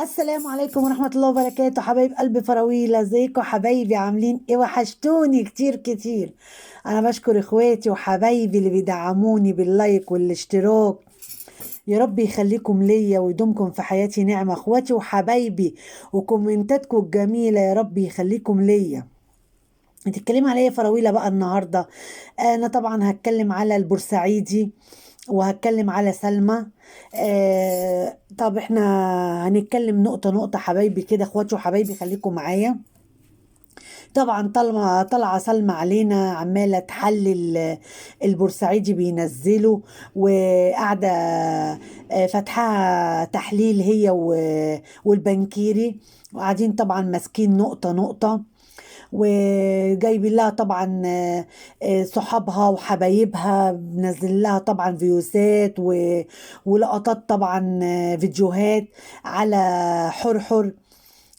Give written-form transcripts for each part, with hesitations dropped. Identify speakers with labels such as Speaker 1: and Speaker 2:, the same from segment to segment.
Speaker 1: السلام عليكم ورحمة الله وبركاته، حبايب قلب فراويل. ازيكم حبايبي؟ عاملين ايه؟ وحشتوني كتير كتير. انا بشكر اخواتي وحبايبي اللي بيدعموني باللايك والاشتراك. يا رب يخليكم ليا ويدومكم في حياتي نعمة، اخواتي وحبايبي، وكومنتاتكم الجميلة. يا رب يخليكم ليا. هتتكلم على ايه يا فراويلة بقى النهاردة؟ انا طبعا هتكلم على البورسعيدي، وهتكلم على سلمى. طب احنا هنتكلم نقطة نقطة حبايبي كده، اخواتي وحبايبي خليكم معايا. طبعا طالعة سلمى علينا عمالة تحلل. البورسعيدي بينزلوا وقاعدة فاتحة تحليل هي والبنكيري، وقاعدين طبعا ماسكين نقطة نقطة، وجايبين لها طبعا صحابها وحبايبها، منزل لها طبعا فيوسات ولقطات طبعا، فيديوهات على حرحر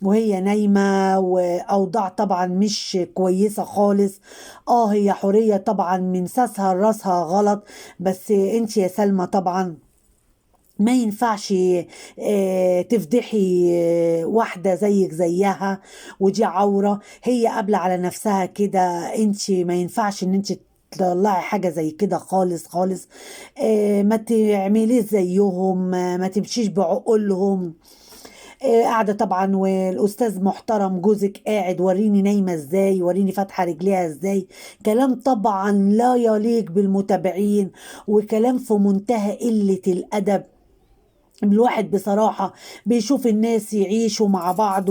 Speaker 1: وهي نايمة، وأوضاع طبعا مش كويسة خالص. هي حورية طبعا من ساسها لراسها غلط. بس انت يا سلمى طبعا ما ينفعش تفضحي واحدة زيك زيها، ودي عورة، هي قابلة على نفسها كده. انت ما ينفعش ان انت تطلعي حاجة زي كده خالص خالص. ما تعمليش زيهم، ما تمشيش بعقولهم. قاعدة طبعا، والأستاذ محترم جوزك قاعد وريني نايمة ازاي، وريني فاتحة رجليها ازاي. كلام طبعا لا يليق بالمتابعين، وكلام في منتهى قلة الأدب. الواحد بصراحة بيشوف الناس يعيشوا مع بعض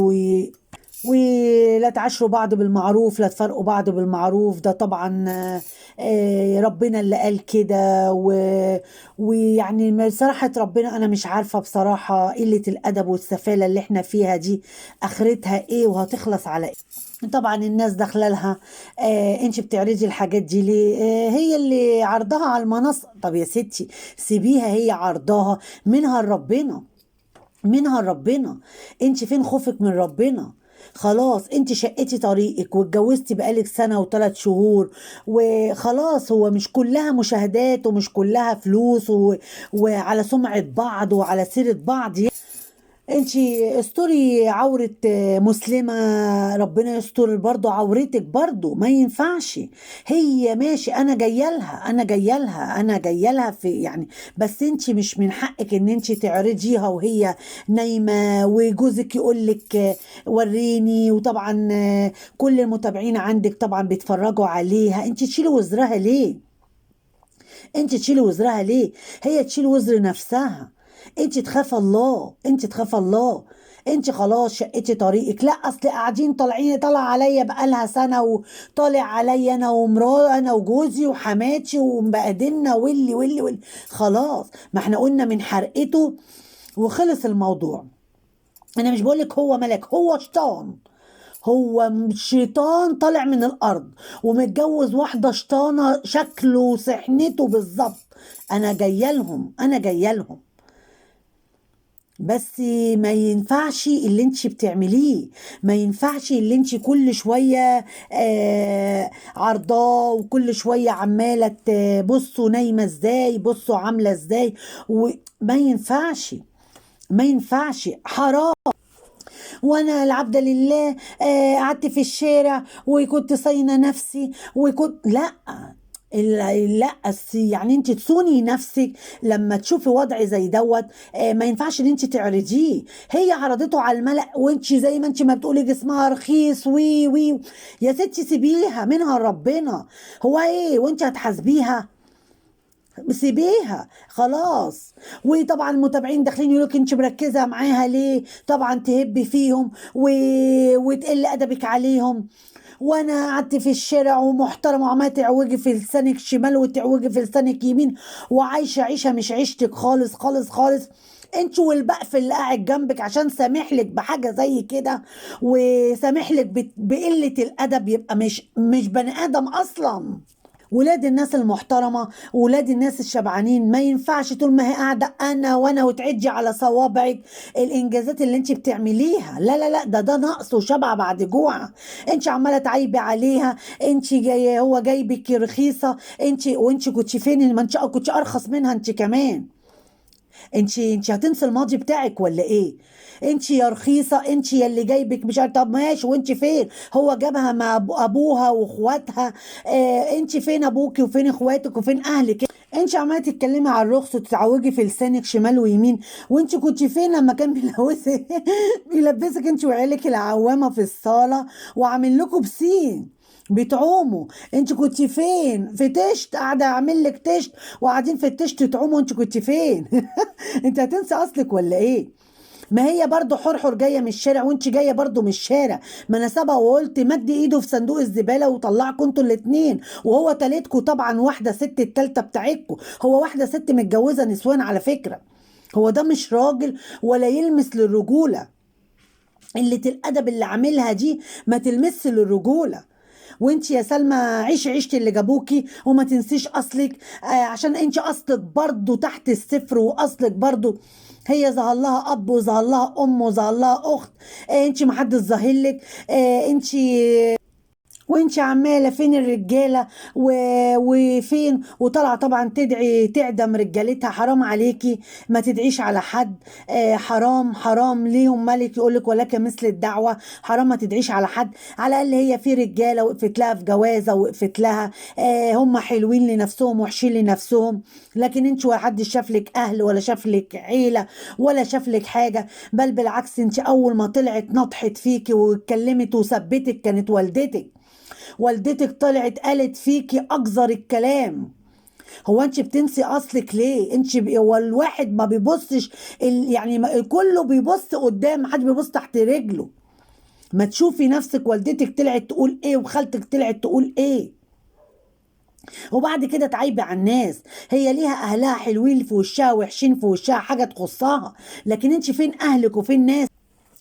Speaker 1: ولا تعاشروا بعض بالمعروف، لا تفرقوا بعض بالمعروف. ده طبعا ربنا اللي قال كده ويعني صراحة ربنا أنا مش عارفة بصراحة قلة الأدب والسفالة اللي احنا فيها دي آخرتها ايه وهتخلص على ايه. طبعا الناس داخله لها. انت بتعرضي الحاجات دي ليه؟ هي اللي عرضها على المنصه. طب يا ستي سيبيها هي عرضها، منها لربنا، منها لربنا. انت فين خوفك من ربنا؟ خلاص انت شقتي طريقك واتجوزتي بقالك سنة وثلاث شهور وخلاص. هو مش كلها مشاهدات ومش كلها فلوس وعلى سمعة بعض وعلى سيرة بعض. انتي استوري عورة مسلمة، ربنا يستر برضو عورتك برضو، ما ينفعش. هي ماشي، انا جايه لها في يعني. بس انتي مش من حقك ان انتي تعرضيها وهي نايمة وجوزك يقولك وريني. وطبعا كل المتابعين عندك طبعا بيتفرجوا عليها. انتي تشيلي وزرها ليه؟ انت تشيلي وزرها ليه؟ هي تشيل وزر نفسها. انت تخاف الله، انت تخاف الله. انت خلاص شقتي طريقك. لا اصل قاعدين طالعين، طالع عليا بقالها سنه، وطالع عليا انا ومراه، انا وجوزي وحماتي ومبهدلنا واللي خلاص. ما احنا قلنا من حرقته وخلص الموضوع. انا مش بقولك هو ملك، هو شيطان. هو شيطان طالع من الارض ومتجوز واحده شيطانه شكله وسحنته بالظبط. انا جايه لهم. بس ما ينفعش اللي انت بتعمليه. ما ينفعش اللي انت كل شويه عرضاه، وكل شويه عماله بصوا نايمه ازاي، بصوا عامله ازاي. وما ينفعش، ما ينفعش، حرام. وانا العبد لله قعدت في الشارع وكنت صاينه نفسي وكنت لا. لا يعني انت تصوني نفسك لما تشوفي وضع زي دوت. ما ينفعش ان انت تعرضيه. هي عرضته على الملأ، وانت زي ما انت ما بتقولي جسمها رخيص وي. يا ستي سيبيها، منها ربنا. هو ايه وانت هتحاسبيها؟ سيبيها خلاص. وطبعا المتابعين داخلين يقولوا انت مركزه معاها ليه؟ طبعا تهبي فيهم وتقل ادبك عليهم. وانا قعدت في الشارع ومحترمه وعماله تعوجي في لسانك شمال وتعوجي في لسانك يمين، وعايشه عيشه مش عيشتك خالص خالص خالص. انت والبقف اللي قاعد جنبك عشان سامح لك بحاجه زي كده، وسامح لك بقله الادب، يبقى مش بني ادم اصلا. ولاد الناس المحترمة، ولاد الناس الشبعانين، ما ينفعش طول ما هي قاعدة أنا وأنا وتعدي على صوابعك الإنجازات اللي أنت بتعمليها. لا لا لا، ده نقص وشبع بعد جوع. أنت عمالة تعيبي عليها. أنت جاية، هو جايبك رخيصة. أنت وأنت كنت فين؟ ما أنت كنت أرخص منها أنت كمان. انت هتنسي الماضي بتاعك ولا ايه؟ انت يا رخيصه، انت يا اللي جايبك مش عارف. طب ماشي، وانت فين؟ هو جابها مع ابوها واخواتها. انت فين ابوكي وفين اخواتك وفين اهلك؟ انت عماله تتكلمي على الرخص وتتعوجي في لسانك شمال ويمين. وانت كنت فين لما كان بيلبسك بيلبسك انت وعيالك العوامه في الصاله وعامل لكم بسين بتعوموا؟ انت كنت فين؟ في تشت، قاعده اعمل لك تشت وقاعدين في التشت تعوموا، انت كنت فين؟ انت هتنسى اصلك ولا ايه؟ ما هي برضو حرحر جايه من الشارع وانت جايه برضو من الشارع. ما انا سبق وقلت مد ايده في صندوق الزباله وطلعكوا انتوا الاتنين، وهو تالتكوا طبعا واحده ست التالته بتاعتكوا. هو واحده ست متجوزه نسوان على فكره. هو ده مش راجل ولا يلمس للرجوله. قله الادب اللي عاملها دي ما تلمس للرجوله. وانت يا سلمى عيشي عيشتي اللي جابوكي وما تنسيش اصلك. عشان انت اصلك برضو تحت الصفر، واصلك برضو هي ظهر لها اب وظهر لها ام وظهر لها اخت. انت ما حد ظاهر لك. انت وانت عماله فين الرجاله وفين؟ وطالعه طبعا تدعي تعدم رجالتها. حرام عليكي، ما تدعيش على حد. حرام حرام. ليهم ملك يقولك ولك مثل الدعوه. حرام ما تدعيش على حد. على الاقل هي في رجاله وقفت لها في جوازه وقفت لها. هم حلوين لنفسهم وحشين لنفسهم. لكن انت ولا حد شاف لك اهل ولا شاف لك عيله ولا شاف لك حاجه. بل بالعكس، انت اول ما طلعت نطحت فيكي واتكلمت وثبتك كانت والدتك. والدتك طلعت قالت فيكي اقذر الكلام. هو انت بتنسي اصلك ليه؟ هو الواحد ما بيبصش يعني كله بيبص قدام، ما حد بيبص تحت رجله. ما تشوفي نفسك والدتك طلعت تقول ايه وخالتك طلعت تقول ايه، وبعد كده تعيبي على الناس. هي ليها اهلها حلوين في وشها وحشين في وشها، حاجه تخصها. لكن انت فين اهلك وفين ناس؟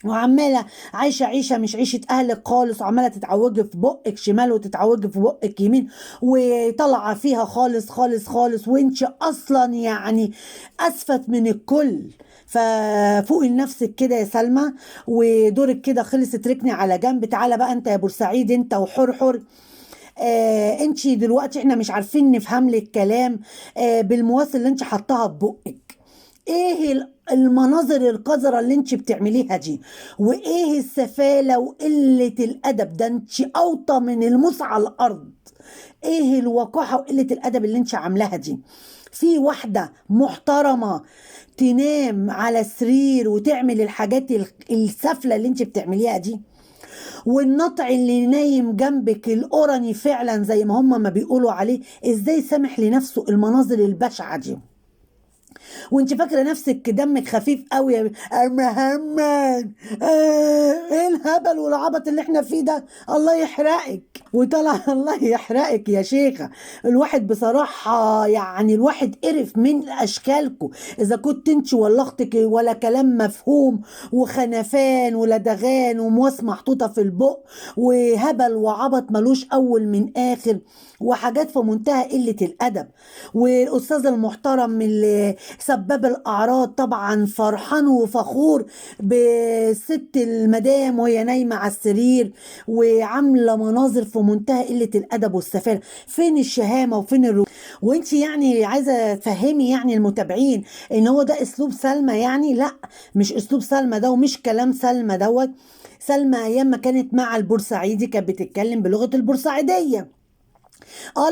Speaker 1: وعماله عايشه عيشه مش عيشه اهلك خالص، وعماله تتعوجي في بقك شمال وتتعوجي في بقك يمين وطالعه فيها خالص خالص خالص. وانت اصلا يعني اسفت من الكل. ففوقي لنفسك كده يا سلمى، ودورك كده خلص، اتركني على جنب. تعالى بقى انت يا بورسعيد، انت وحرحر. انت دلوقتي احنا مش عارفين نفهم لك كلام بالمواصل اللي انت حطاها في بقك. ايه المناظر القذرة اللي انت بتعمليها دي؟ وايه السفالة وقلة الادب ده؟ انت اوطى من الموس على الارض. ايه الوقاحة وقلة الادب اللي انت عاملاها دي؟ في واحدة محترمة تنام على السرير وتعمل الحاجات السفلة اللي انت بتعمليها دي؟ والنطع اللي نايم جنبك الأورني فعلا زي ما هم ما بيقولوا عليه، ازاي سامح لنفسه المناظر البشعة دي؟ وانت فاكره نفسك دمك خفيف قوي يا محمد. ايه الهبل والعبط اللي احنا فيه ده؟ الله يحرقك وطلع الله يحرقك يا شيخه. الواحد بصراحه يعني الواحد قرف من اشكالكم. اذا كنت انت ولا اختك ولا كلام مفهوم وخنفان ولدغان ومواس محطوطه في البق وهبل وعبط ملوش اول من اخر وحاجات في منتهى قله الادب. والاستاذ المحترم اللي سباب الاعراض طبعا فرحان وفخور بست المدام وهي نايمه على السرير وعامله مناظر في منتهى قله الادب والسفاله. فين الشهامه وفين وانت يعني عايزه تفهمي يعني المتابعين ان هو ده اسلوب سلمى؟ يعني لا، مش اسلوب سلمى ده ومش كلام سلمى دوت. سلمى ايام ما كانت مع البورسعيدي كانت بتتكلم بلغه البورسعيديه.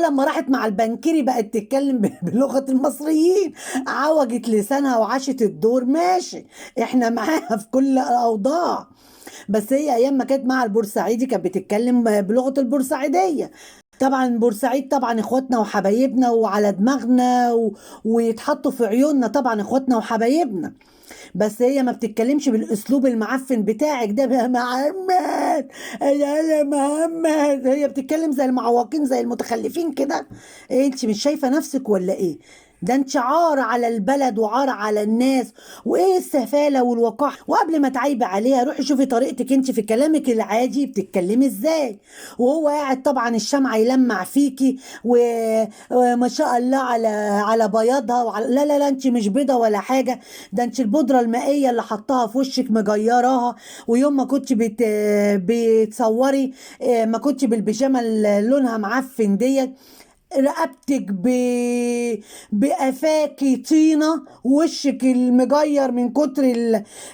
Speaker 1: لما راحت مع البنكري بقت تتكلم بلغة المصريين. عوجت لسانها وعاشت الدور. ماشي، احنا معاها في كل الاوضاع. بس هي ايام ما كانت مع البورسعيدي كانت بتتكلم بلغة البورسعيدية. طبعا بورسعيد طبعا اخواتنا وحبايبنا وعلى دماغنا ويتحطوا في عيوننا طبعا اخواتنا وحبايبنا. بس هي ما بتتكلمش بالاسلوب المعفن بتاعك ده. يا محمد، يا محمد، هي بتتكلم زي المعوقين زي المتخلفين كده. إيه انت مش شايفه نفسك ولا ايه؟ ده انت عار على البلد وعار على الناس. وايه السفاله والوقاحه؟ وقبل ما تعيبي عليها روحي شوفي طريقتك انت في كلامك العادي بتتكلمي ازاي. وهو قاعد طبعا الشمعة يلمع فيكي وما شاء الله على بياضها لا لا لا، انت مش بيضة ولا حاجة. ده انت البودرة المائية اللي حطاها في وشك مجيراها. ويوم ما كنت بتصوري ما كنت بالبيجامة اللي لونها معفن ديت. رقبتك بقفاكي طينة، وشك المجير من كتر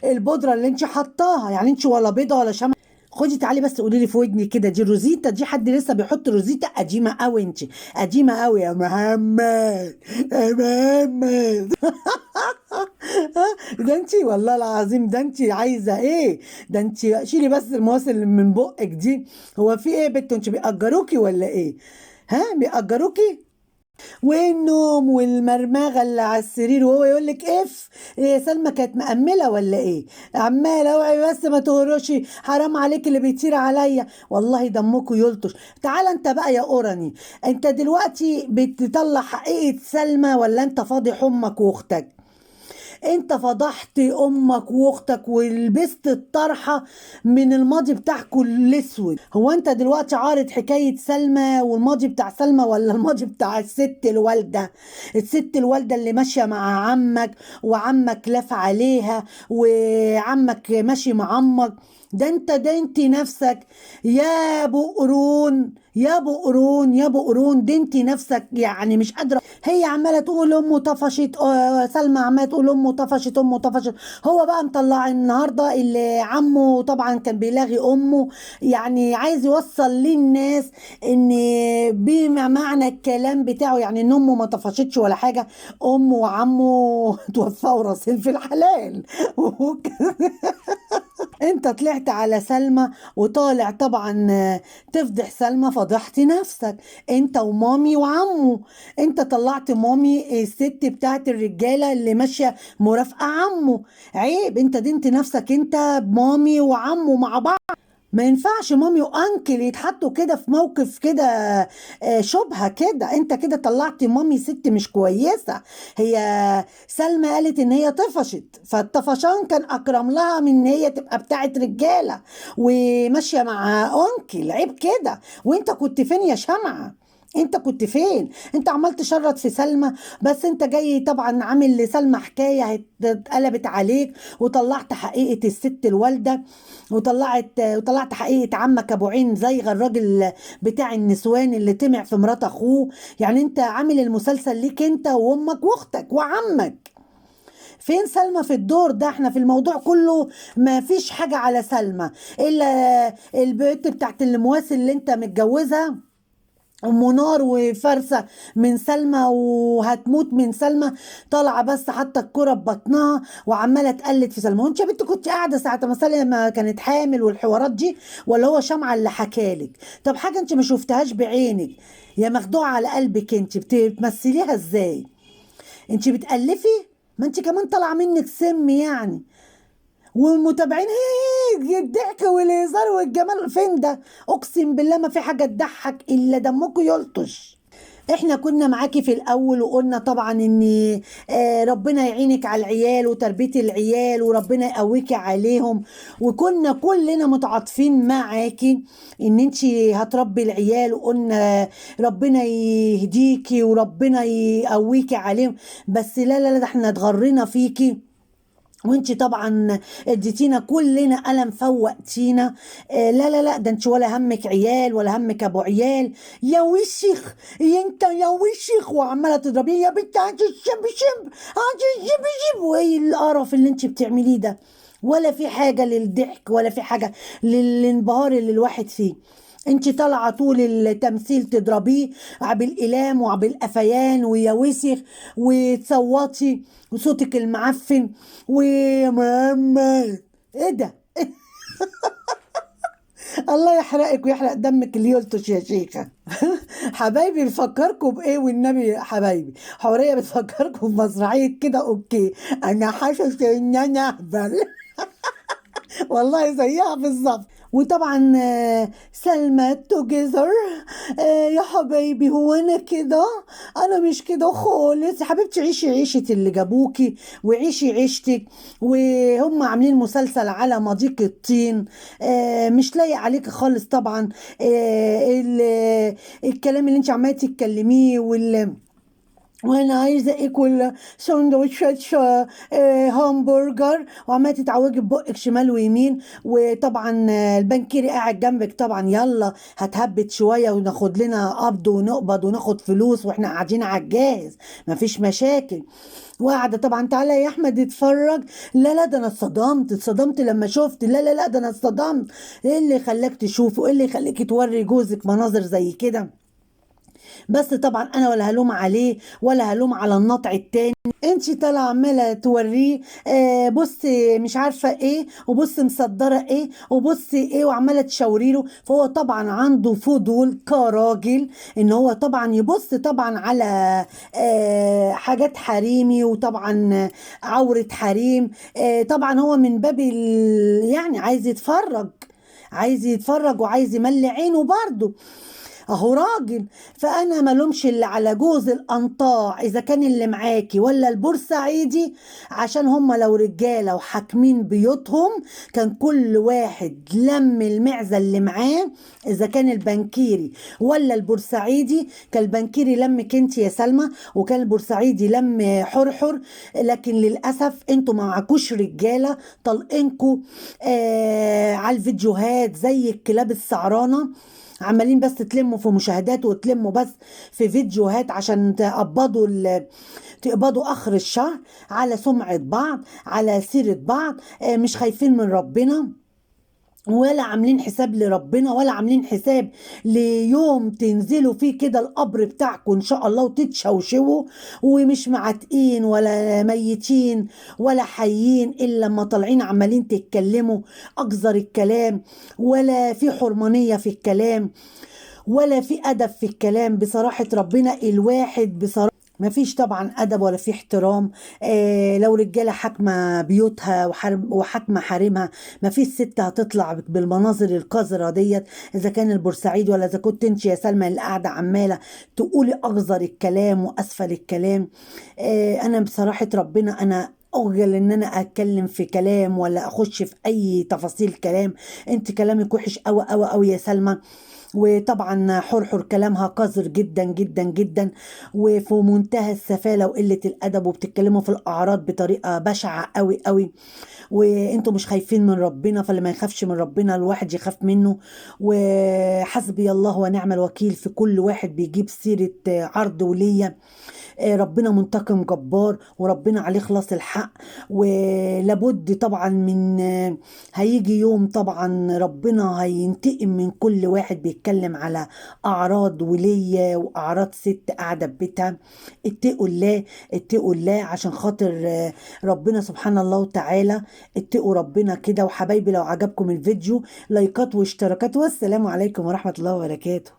Speaker 1: البودرة اللي انت حطاها. يعني انت ولا بيضة ولا شمع. خدي تعالي بس قولي لي في ودني كده، دي روزيتا؟ دي حد لسه بيحط روزيتا؟ قديمة قوي انت، قديمة قوي يا محمد، يا محمد. ده انت والله العظيم، ده انت عايزة ايه؟ ده انت شيلي بس المواصل اللي من بقك دي. هو في ايه يا بنت؟ انت بيأجروكي ولا ايه؟ ها بيأجروكي؟ والنوم والمرمغه اللي على السرير، وهو يقول لك اف. إيه سلمى كانت مأمله ولا ايه؟ عماله اوعي بس ما تهرشي، حرام عليك اللي بيطير عليا، والله دمكم يلطش. تعال انت بقى يا اوراني، انت دلوقتي بتطلع حقيقه سلمى ولا انت فاضح امك واختك؟ انت فضحت امك واختك ولبست الطرحه من الماضي بتاعكوا الاسود. هو انت دلوقتي عارض حكايه سلمى والماضي بتاع سلمى، ولا الماضي بتاع الست الوالده؟ الست الوالده اللي ماشيه مع عمك، وعمك لف عليها، وعمك ماشي مع عمك. ده انت نفسك يا بقرون، يا بقرون، يا بقرون، ده انت نفسك يعني مش قادره. هي عماله تقول امه طفشت، سلمى عماله تقول امه طفشت، امه طفشت. هو بقى مطلع النهارده اللي عمه طبعا كان بيلاغي امه، يعني عايز يوصل للناس ان بما معنى الكلام بتاعه يعني ان امه ما طفشتش ولا حاجه، امه وعمه توفوا راسين في الحلال. انت طلعت على سلمى وطالع طبعا تفضح سلمى، فضحت نفسك انت ومامي وعمه. انت طلعت مامي الست بتاعت الرجاله اللي ماشيه مرافقه عمه. عيب، انت دينت نفسك انت بمامي وعمه مع بعض. ما ينفعش مامي وانكل يتحطوا كده في موقف كده شبهة كده. انت كده طلعت مامي ست مش كويسة. هي سلمى قالت ان هي طفشت، فالطفشان كان اكرم لها من ان هي تبقى بتاعت رجالة وماشية مع انكل. عيب كده. وانت كنت فين يا شمعة؟ انت كنت فين؟ انت عمال تشرط في سلمى، بس انت جاي طبعا عامل لسلمى حكايه اتقلبت عليك، وطلعت حقيقه الست الوالده، وطلعت حقيقه عمك ابو عين زيغ الراجل بتاع النسوان اللي طمع في مرات اخوه. يعني انت عامل المسلسل ليك انت وامك واختك وعمك. فين سلمى في الدور ده؟ احنا في الموضوع كله ما فيش حاجه على سلمى الا البنت بتاعت المواسي اللي انت متجوزها، منار وفرسة من سلمى وهتموت من سلمى، طالعة بس حتى الكرة ببطنها وعمالة تقلد في سلمى. وانت يا بنت كنت قاعدة ساعة ما سلمى كانت حامل والحوارات دي، ولا هو شمعة اللي حكالك؟ طب حاجة انت ما شفتهاش بعينك يا مخدوعة على قلبك، انت بتمثليها ازاي؟ انت بتألفي؟ ما انت كمان طالعة منك سم يعني. والمتابعين هي الضحك والهزار والجمال فين ده؟ اقسم بالله ما في حاجه تضحك الا دمكم يلطش. احنا كنا معاكي في الاول وقلنا طبعا ان ربنا يعينك على العيال وتربيه العيال وربنا يقويكي عليهم، وكنا كلنا متعاطفين معاكي ان انت هتربي العيال، وقلنا ربنا يهديكي وربنا يقويكي عليهم. بس لا لا لا، ده احنا اتغرينا فيكي، وانت طبعا اديتينا كلنا قلم فوقتينا. لا لا لا، ده انت ولا همك عيال ولا همك ابو عيال. يا وشيخ، يا انت يا وشيخ، وعماله تضربيه يا بنت عايز الشب شب، عايز الشب شب. وايه القرف اللي انت بتعمليه ده؟ ولا في حاجه للضحك ولا في حاجه للانبهار اللي الواحد فيه. انت طالعه طول التمثيل تضربيه بالإلام وبالقفيان ويا وسخ وتصوتي وصوتك المعفن وماما. ايه ده؟ الله يحرقك ويحرق دمك اللي يلطش يا شيخة. حبايبي بفكركم بايه والنبي يا حبايبي؟ حورية بتفكركم بمسرحية كده اوكي، انا حاسس ان انا اهبل. والله زيها بالظبط. وطبعا سلمى توجذر. يا حبايبي هو انا كده؟ انا مش كده خالص يا حبيبتي. عيشي عيشة اللي جابوكي وعيشي عيشتك، وهم عاملين مسلسل على مضيق الطين مش لايق عليك خالص طبعا. الكلام اللي انت عماله تتكلميه وانا عايزه اكل سندوتشات همبرجر، وعماله تتعوجي ببقك شمال ويمين، وطبعا البنكيري قاعد جنبك طبعا، يلا هتهبت شويه وناخد لنا قبض ونقبض وناخد فلوس واحنا قاعدين على الجاهز، مفيش مشاكل. وقاعده طبعا، تعالى يا احمد اتفرج. لا لا، ده انا اتصدمت لما شفت. لا لا لا، ده انا اتصدمت. ايه اللي خلاك تشوفه؟ ايه اللي يخليك توري جوزك مناظر زي كده؟ بس طبعا انا ولا هلوم عليه ولا هلوم على النطع التاني. انتي طالعه عماله توريه، بص مش عارفه ايه، وبص مصدره ايه، وبص ايه، وعماله تشاوري له. فهو طبعا عنده فضول كراجل ان هو طبعا يبص طبعا على حاجات حريمي، وطبعا عوره حريم. طبعا هو من باب يعني عايز يتفرج وعايز يملي عينه برضه، اهو راجل. فانا ملومش اللي على جوز القنطاع اذا كان اللي معاكي ولا البورسعيدي، عشان هم لو رجاله وحاكمين بيوتهم كان كل واحد لم المعزه اللي معاه، اذا كان البنكيري ولا البورسعيدي. كان البنكيري لمك انت يا سلمى، وكان البورسعيدي لم حرحر. لكن للاسف انتوا ما معكوش رجاله، طلقينكوا على الفيديوهات زي الكلاب السعرانه، عمالين بس تلموا في مشاهدات وتلموا بس في فيديوهات عشان تقبضوا اخر الشهر على سمعة بعض، على سيرة بعض. مش خايفين من ربنا، ولا عاملين حساب لربنا، ولا عاملين حساب ليوم تنزلوا فيه كده القبر بتاعكم ان شاء الله وتتشوشوا، ومش معتقين ولا ميتين ولا حيين، الا لما طالعين عمالين تتكلموا اقذر الكلام، ولا في حرمانية في الكلام، ولا في ادب في الكلام. بصراحة ربنا الواحد بصراحة ما فيش طبعا ادب ولا في احترام. لو رجاله حاكمه بيوتها وحاكمه حارمها، ما فيش ست هتطلع بالمناظر القذره ديت، اذا كان البورسعيد ولا اذا كنت انت يا سلمى اللي قاعده عماله تقولي اقذر الكلام واسفل الكلام. انا بصراحه ربنا انا أخجل إن أنا أتكلم في كلام ولا أخش في أي تفاصيل كلام. أنت كلامك وحش أوي أوي أوي يا سلمى، وطبعا حرحر كلامها قذر جدا جدا جدا، وفي منتهى السفالة وقلة الأدب، وبتتكلموا في الأعراض بطريقة بشعة قوي قوي. وانتوا مش خايفين من ربنا، فاللي ما يخافش من ربنا الواحد يخاف منه. وحسبي الله ونعم الوكيل في كل واحد بيجيب سيرة عرض ولية. ربنا منتقم جبار، وربنا عليه خلاص الحق. ولابد طبعا من هيجي يوم طبعا ربنا هينتقم من كل واحد بيتكلم على أعراض ولية وأعراض ست قاعدة ببيتها. اتقوا الله، اتقوا الله عشان خاطر ربنا سبحان الله وتعالى. اتقوا ربنا كده. وحبايبي لو عجبكم الفيديو لايكات واشتراكات، والسلام عليكم ورحمة الله وبركاته.